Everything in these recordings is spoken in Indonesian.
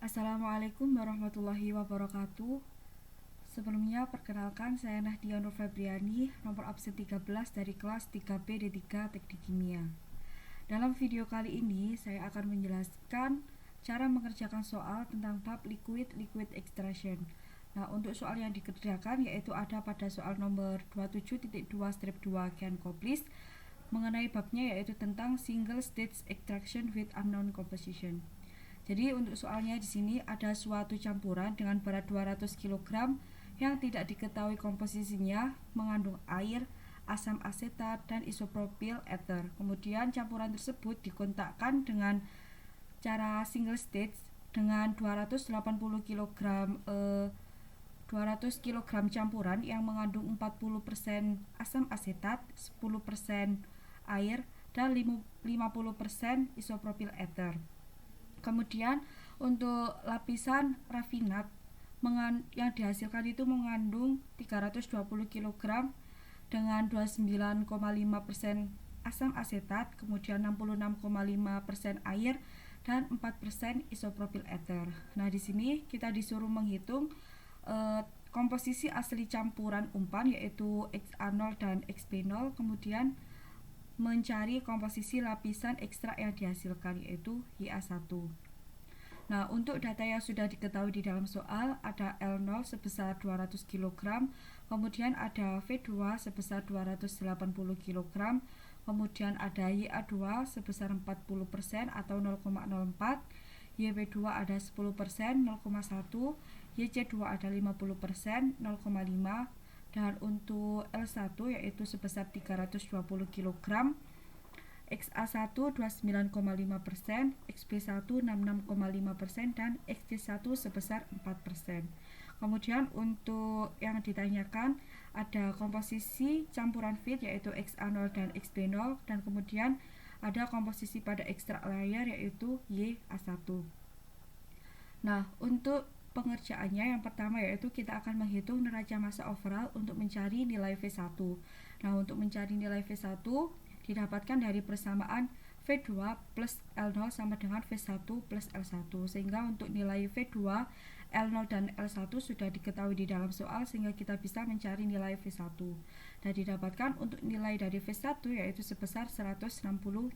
Assalamualaikum warahmatullahi wabarakatuh. Sebelumnya perkenalkan, saya Nahdia Nur Febriani, nomor absen 13 dari kelas 3B D3 Teknik Kimia. Dalam video kali ini saya akan menjelaskan cara mengerjakan soal tentang bab liquid extraction. Nah, untuk soal yang dikerjakan yaitu ada pada soal nomor 27.2-2 can complete mengenai babnya yaitu tentang single stage extraction with unknown composition. Jadi untuk soalnya di sini ada suatu campuran dengan berat 200 kg yang tidak diketahui komposisinya, mengandung air, asam asetat, dan isopropyl ether. Kemudian campuran tersebut dikontakkan dengan cara single stage dengan 280 kg campuran yang mengandung 40% asam asetat, 10% air, dan 50% isopropyl ether. Kemudian untuk lapisan rafinat yang dihasilkan itu mengandung 320 kg dengan 29,5% asam asetat, kemudian 66,5% air, dan 4% isopropyl ether. Nah, di sini kita disuruh menghitung komposisi asli campuran umpan yaitu XA0 dan XB0, kemudian mencari komposisi lapisan ekstrak yang dihasilkan yaitu YA1. Nah, untuk data yang sudah diketahui di dalam soal ada L0 sebesar 200 kg, kemudian ada V2 sebesar 280 kg, kemudian ada YA2 sebesar 40% atau 0,04, YB2 ada 10%, 0,1, YC2 ada 50%, 0,5, dan untuk L1 yaitu sebesar 320 kg, XA1 29,5%, XB1 66,5%, dan XC1 sebesar 4%. Kemudian untuk yang ditanyakan ada komposisi campuran feed yaitu XA0 dan XB0, dan kemudian ada komposisi pada ekstrak layer yaitu YA1. Nah, untuk pengerjaannya yang pertama yaitu kita akan menghitung neraca massa overall untuk mencari nilai V1. Nah, untuk mencari nilai V1 didapatkan dari persamaan V2 plus L0 sama dengan V1 plus L1, sehingga untuk nilai V2, L0 dan L1 sudah diketahui di dalam soal sehingga kita bisa mencari nilai V1. Dan didapatkan untuk nilai dari V1 yaitu sebesar 160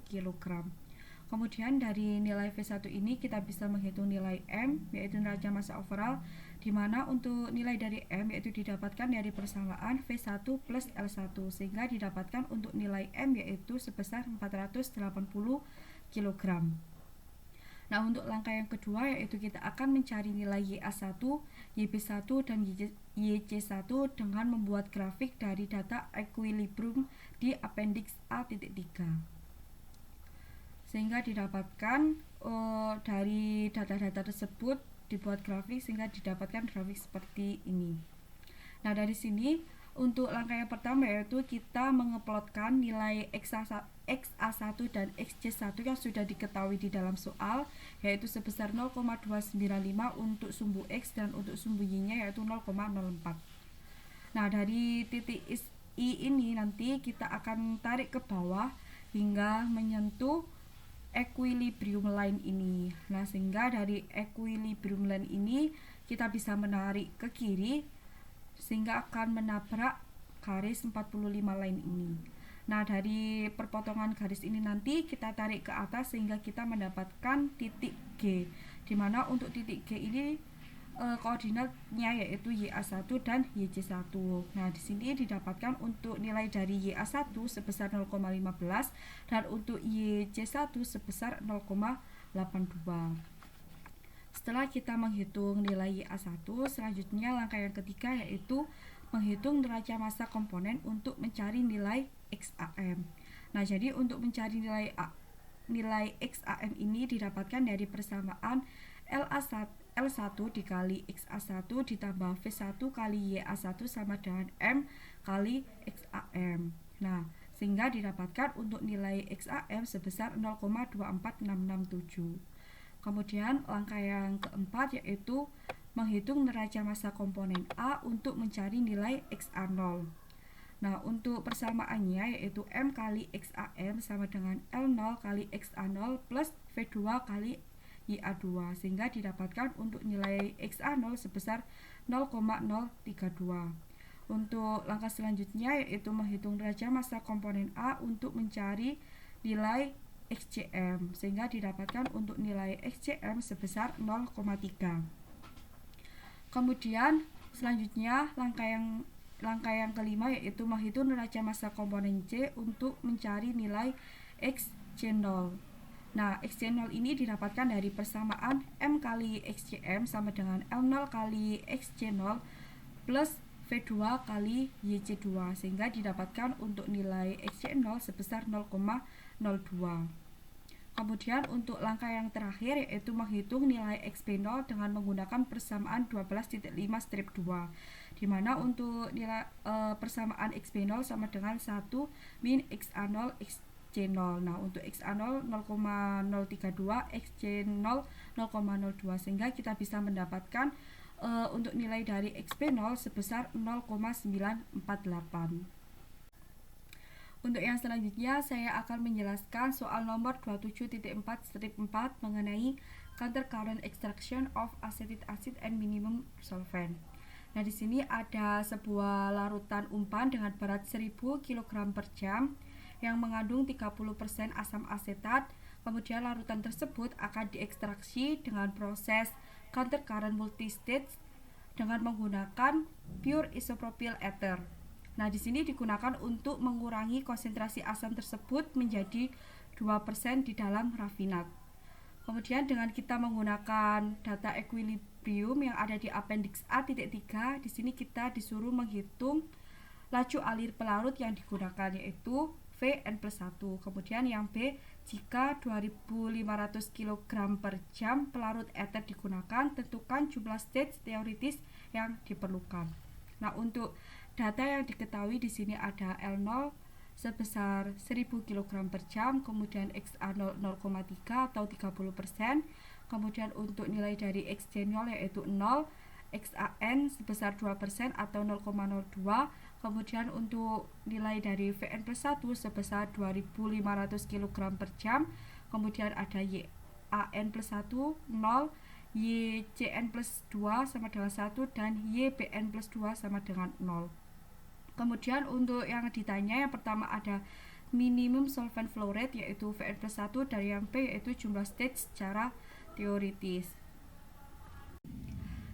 kg. Kemudian dari nilai V1 ini kita bisa menghitung nilai M yaitu neraca massa overall, di mana untuk nilai dari M yaitu didapatkan dari persamaan V1 plus L1 sehingga didapatkan untuk nilai M yaitu sebesar 480 kg. Nah, untuk langkah yang kedua yaitu kita akan mencari nilai YA1, YB1, dan YC1 dengan membuat grafik dari data equilibrium di appendix A.3. Sehingga didapatkan dari data-data tersebut dibuat grafik sehingga didapatkan grafik seperti ini. Nah, dari sini untuk langkah yang pertama yaitu kita mengeplotkan nilai XA1 dan XC1 yang sudah diketahui di dalam soal yaitu sebesar 0,295 untuk sumbu X dan untuk sumbu Y-nya yaitu 0,04. Nah, dari titik I ini nanti kita akan tarik ke bawah hingga menyentuh equilibrium line ini. Nah, sehingga dari equilibrium line ini kita bisa menarik ke kiri sehingga akan menabrak garis 45 line ini. Nah, dari perpotongan garis ini nanti kita tarik ke atas sehingga kita mendapatkan titik G, di mana untuk titik G ini koordinatnya yaitu YA1 dan YC1. Nah, di sini didapatkan untuk nilai dari YA1 sebesar 0,15 dan untuk YC1 sebesar 0,82. Setelah kita menghitung nilai YA1, selanjutnya langkah yang ketiga yaitu menghitung neraca massa komponen untuk mencari nilai XAM. Nah, jadi untuk mencari nilai XAM ini didapatkan dari persamaan L1 dikali XA1 ditambah V1 kali YA1 sama dengan M kali XAM. Nah, sehingga didapatkan untuk nilai XAM sebesar 0,24667. Kemudian langkah yang keempat yaitu menghitung neraca massa komponen A untuk mencari nilai XA0. Nah, untuk persamaannya yaitu M kali XAM sama dengan L0 kali XA0 plus V2 kali YA2 sehingga didapatkan untuk nilai XA0 sebesar 0,032. Untuk langkah selanjutnya yaitu menghitung derajat massa komponen A untuk mencari nilai XCM sehingga didapatkan untuk nilai XCM sebesar 0,3. Kemudian selanjutnya langkah yang kelima yaitu menghitung derajat massa komponen C untuk mencari nilai XC0. Nah, XC0 ini didapatkan dari persamaan M kali XCM sama dengan L0 kali XC0 plus V2 kali YC2 sehingga didapatkan untuk nilai XC0 sebesar 0,02. Kemudian untuk langkah yang terakhir yaitu menghitung nilai XP0 dengan menggunakan persamaan 12.5-2 di mana untuk nilai persamaan XP0 sama dengan 1 min XA0 XC0. Nah, untuk XA0 0,032, XC0 0,02 sehingga kita bisa mendapatkan untuk nilai dari XP0 sebesar 0,948. Untuk yang selanjutnya saya akan menjelaskan soal nomor 27.4-4 mengenai counter current extraction of acetic acid and minimum solvent. Nah, di sini ada sebuah larutan umpan dengan berat 1000 kg per jam yang mengandung 30% asam asetat. Kemudian larutan tersebut akan diekstraksi dengan proses counter current multistage dengan menggunakan pure isopropyl ether. Nah, di sini digunakan untuk mengurangi konsentrasi asam tersebut menjadi 2% di dalam rafinat. Kemudian dengan kita menggunakan data equilibrium yang ada di appendix A.3, di sini kita disuruh menghitung laju alir pelarut yang digunakan yaitu Vn+1. Kemudian yang B, jika 2500 kg per jam pelarut ether digunakan, tentukan jumlah stage teoritis yang diperlukan. Nah, untuk data yang diketahui di sini ada L0 sebesar 1000 kg per jam, kemudian XA0 0,3 atau 30%, kemudian untuk nilai dari XC0 yaitu 0, XAN sebesar 2% atau 0,02, kemudian untuk nilai dari Vn+1 sebesar 2500 kg per jam, kemudian ada YAN+1 0, YCN+2 sama dengan 1 dan YBN+2 sama dengan 0. Kemudian untuk yang ditanya yang pertama ada minimum solvent flow rate yaitu Vn+1 dan yang P yaitu jumlah stage secara teoritis.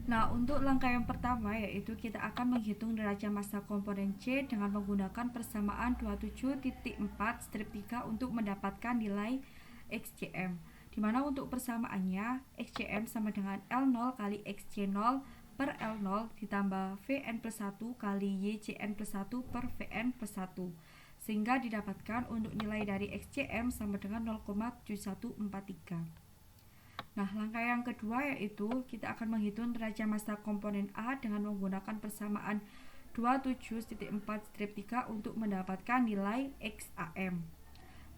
Nah, untuk langkah yang pertama yaitu kita akan menghitung derajat massa komponen C dengan menggunakan persamaan 27.4-3 untuk mendapatkan nilai XCM. Di mana untuk persamaannya XCM sama dengan L0 kali XC0 per L0 ditambah Vn+1 kali YCN+1 per Vn+1 sehingga didapatkan untuk nilai dari XCM sama dengan 0,7143. Nah, langkah yang kedua yaitu kita akan menghitung derajat massa komponen A dengan menggunakan persamaan 27.4-3 untuk mendapatkan nilai XAM.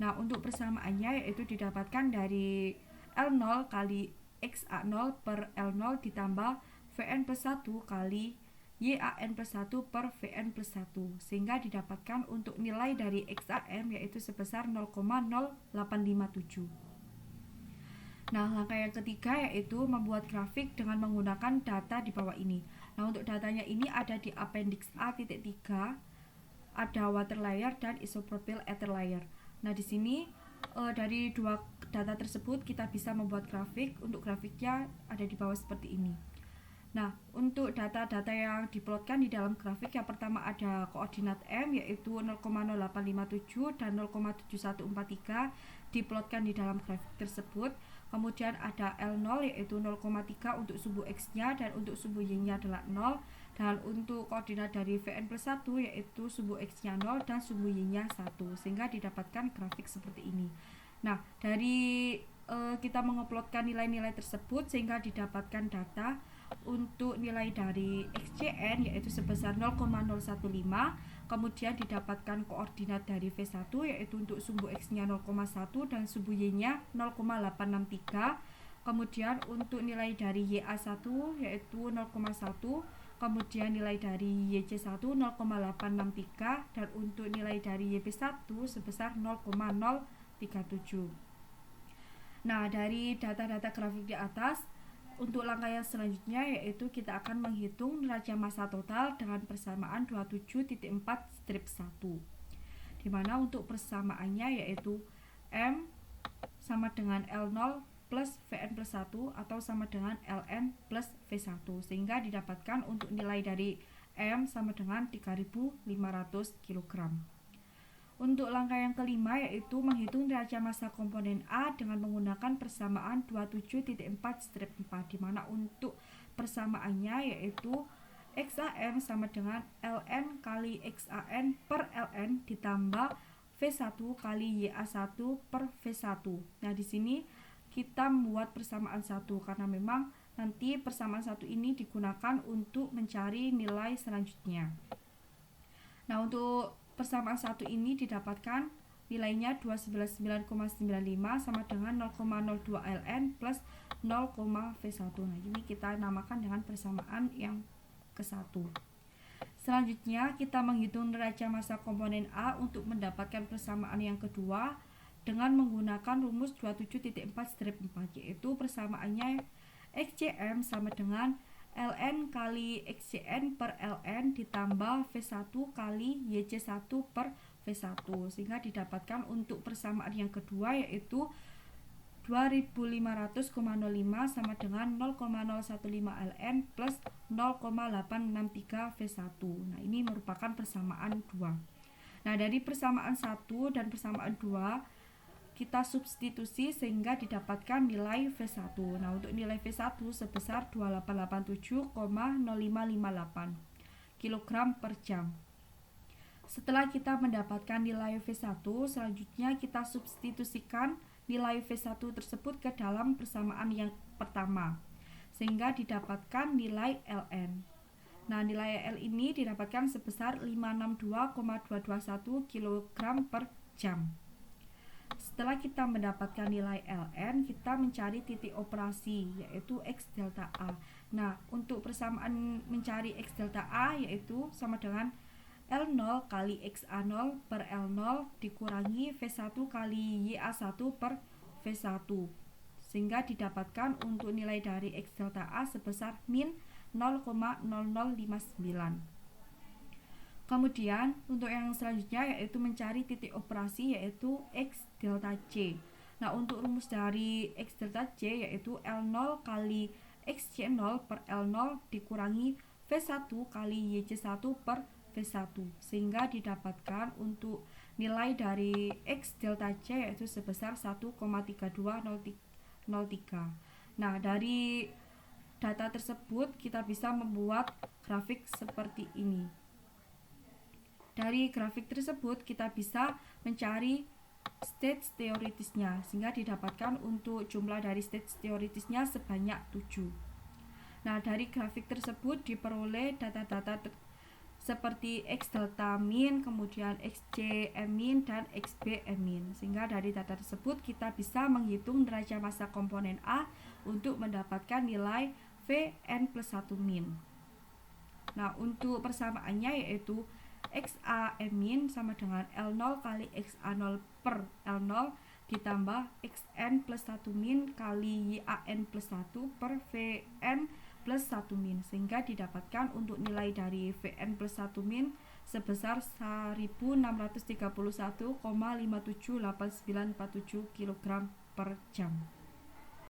Nah, untuk persamaannya yaitu didapatkan dari L0 kali XA0 per L0 ditambah Vn+1 kali YAN+1 per Vn+1 sehingga didapatkan untuk nilai dari XAM yaitu sebesar 0,0857. Nah, langkah yang ketiga yaitu membuat grafik dengan menggunakan data di bawah ini. Nah, untuk datanya ini ada di appendix A.3, ada water layer dan isopropyl ether layer. Nah, di sini dari dua data tersebut kita bisa membuat grafik. Untuk grafiknya ada di bawah seperti ini. Nah, untuk data-data yang diplotkan di dalam grafik yang pertama ada koordinat M yaitu 0,0857 dan 0,7143 diplotkan di dalam grafik tersebut. Kemudian ada L0 yaitu 0,3 untuk subuh X-nya dan untuk subuh Y-nya adalah 0. Dan untuk koordinat dari Vn+1 yaitu subuh X-nya 0 dan subuh Y-nya 1 sehingga didapatkan grafik seperti ini. Nah, dari kita mengeplotkan nilai-nilai tersebut sehingga didapatkan data untuk nilai dari XCN yaitu sebesar 0,015, kemudian didapatkan koordinat dari V1 yaitu untuk sumbu X-nya 0,1 dan sumbu Y-nya 0,863, kemudian untuk nilai dari YA1 yaitu 0,1, kemudian nilai dari YC1 0,863 dan untuk nilai dari YB1 sebesar 0,037. Nah, dari data-data grafik di atas, untuk langkah yang selanjutnya yaitu kita akan menghitung neraca massa total dengan persamaan 27.4-1, dimana untuk persamaannya yaitu M sama dengan L0 plus Vn plus 1 atau sama dengan Ln plus V1, sehingga didapatkan untuk nilai dari M sama dengan 3.500 kg. Untuk langkah yang kelima yaitu menghitung neraca massa komponen A dengan menggunakan persamaan 27.4-4, di mana untuk persamaannya yaitu XAN sama dengan Ln kali XAN per Ln ditambah V1 kali YA1 per V1. Nah, di sini kita membuat persamaan 1 karena memang nanti persamaan 1 ini digunakan untuk mencari nilai selanjutnya. Nah, untuk persamaan 1 ini didapatkan nilainya 299,95 sama dengan 0,02 Ln plus 0, V1. Nah, ini kita namakan dengan persamaan yang ke-1. Selanjutnya kita menghitung neraca massa komponen A untuk mendapatkan persamaan yang kedua dengan menggunakan rumus 27.4-4, yaitu persamaannya XCM sama dengan Ln kali XCN per Ln ditambah V1 kali YC1 per V1, sehingga didapatkan untuk persamaan yang kedua yaitu 2500,05 sama dengan 0,015 Ln plus 0,863 V1. Nah, ini merupakan persamaan 2. Nah, dari persamaan 1 dan persamaan 2 kita substitusi sehingga didapatkan nilai V1. Nah, untuk nilai V1 sebesar 2887,0558 kg per jam. Setelah kita mendapatkan nilai V1, selanjutnya kita substitusikan nilai V1 tersebut ke dalam persamaan yang pertama, sehingga didapatkan nilai Ln. Nah, nilai L ini didapatkan sebesar 562,221 kg per jam. Setelah kita mendapatkan nilai Ln, kita mencari titik operasi yaitu X delta A. Nah, untuk persamaan mencari X delta A yaitu sama dengan L0 kali XA0 per L0 dikurangi V1 kali YA1 per V1, sehingga didapatkan untuk nilai dari X delta A sebesar min 0,0059. Kemudian untuk yang selanjutnya yaitu mencari titik operasi yaitu X delta C. Nah, untuk rumus dari X delta C yaitu L0 kali XC0 per L0 dikurangi V1 kali YC1 per V1, sehingga didapatkan untuk nilai dari X delta C yaitu sebesar 1,3203. Nah, dari data tersebut kita bisa membuat grafik seperti ini. Dari grafik tersebut kita bisa mencari stage teoritisnya, sehingga didapatkan untuk jumlah dari stage teoritisnya sebanyak 7. Nah, dari grafik tersebut diperoleh data-data seperti X delta min, kemudian XC min dan XB min, sehingga dari data tersebut kita bisa menghitung neraca massa komponen A untuk mendapatkan nilai Vn plus 1 min. Nah, untuk persamaannya yaitu XA min sama dengan L0 kali XA0 per L0 ditambah XN plus 1 min kali YAN plus 1 per Vn plus 1 min, sehingga didapatkan untuk nilai dari Vn plus 1 min sebesar 1631,578947 kg per jam.